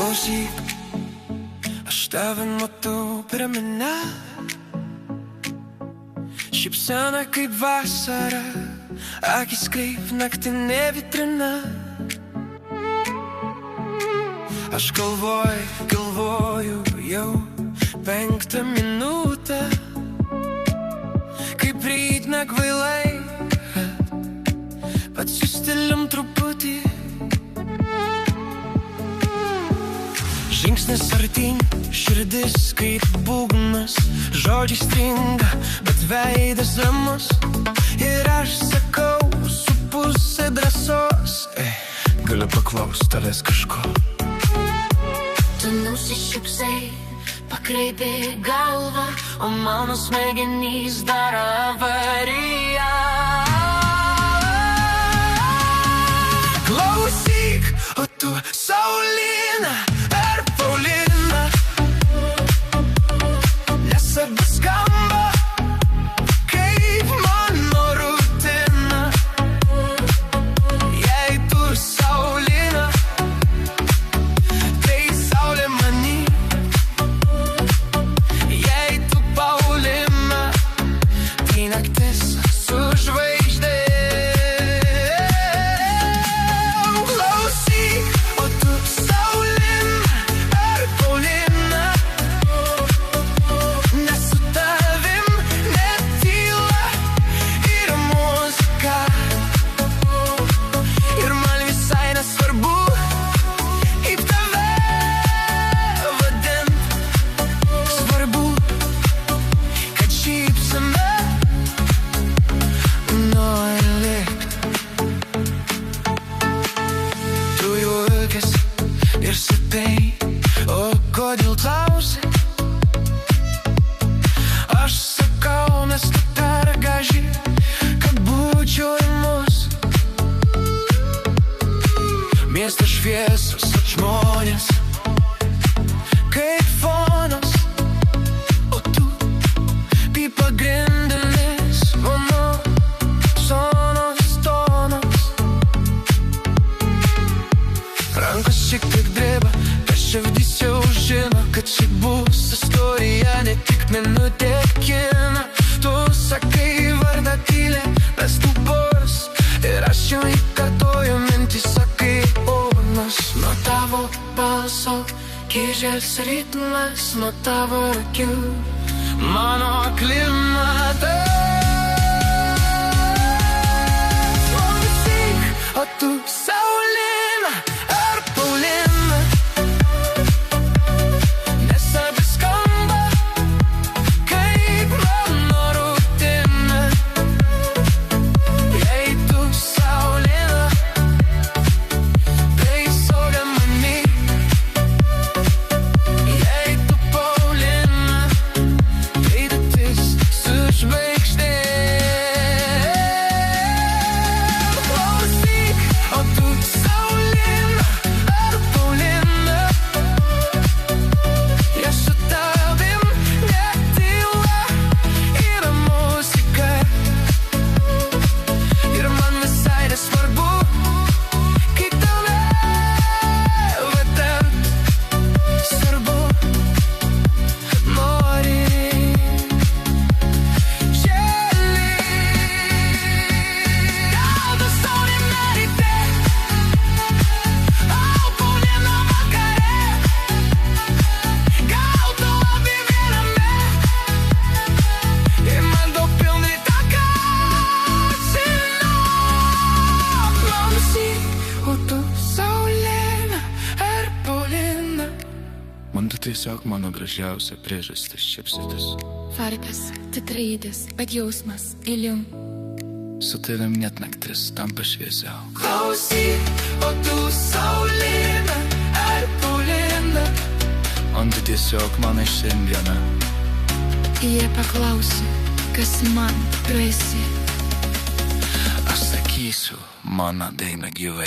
Klausyk, aš tave matau per mane, šypsena kaip vasara, akis kaip naktinė vitrina. Aš galvoju jau 5 minutę, kaip ryt nekvailai, atsistelim truputį. Žingsnis artyn, širdis kaip būgnas, žodžiai stringa, bet veidas ramus. Ir aš sakau su pusė drąsos, galiu paklaust tavęs kažko. Tu nusišypsai, pakreipi galvą, o mano smegenys daro avariją. Klausyk, o tu Saulina ar Paulina, nes abi skamba kaip mano rutina. Jei tu Saulina, tai saulė many. Jei tu Paulina, tai naktis su žvaigždė. Ir sakai, o kodėl klausi? Aš sakau, nes tu per graži, kad būčiau ramus. Miestas šviesus, žmonės kaip fonas, o tu kaip pagrindinis mano sonos tonas. Rankos šiek tiek dreba, per širdis jau žino, kad ši bus istorija, ne tik minutė kina. Tu sakai vardą tylė, mes tu bus, ir aš jau įkartoju mintį, sakai onas. Nuo tavo balso kyžės ritmas, nuo tavo akių mano klimatas. Klausyk, o tu Saulina ar Paulina, nes abi skamba kaip mano rutina. Jei tu Saulina, tai saulė many. Jei tu Paulina, tai naktis su žvaigždė. Klausyk, o tu Saulina ar Paulina, ja su tavim net tyla yra muzika. Ir man visai nesvarbu, kaip tave vadint, svarbu nori želi. Gal tu Saulina ryte, o Paulina vakare, gal tu abi viename, ir man daug pilnai žinau. Klausyk, o tu Saulina ar Paulina. Man tu tiesiog mano gražiausia priežastis šypsotis. Vardas, titraidės, bet jausmas giliau. Su tavim net naktis tampa šviesiau. Klausyk, o tu Saulina ar Paulina, man tu tiesiog mano šiandiena. Jie paklausia, kas man tu esi. Aš sakysiu mano dainą gyvai.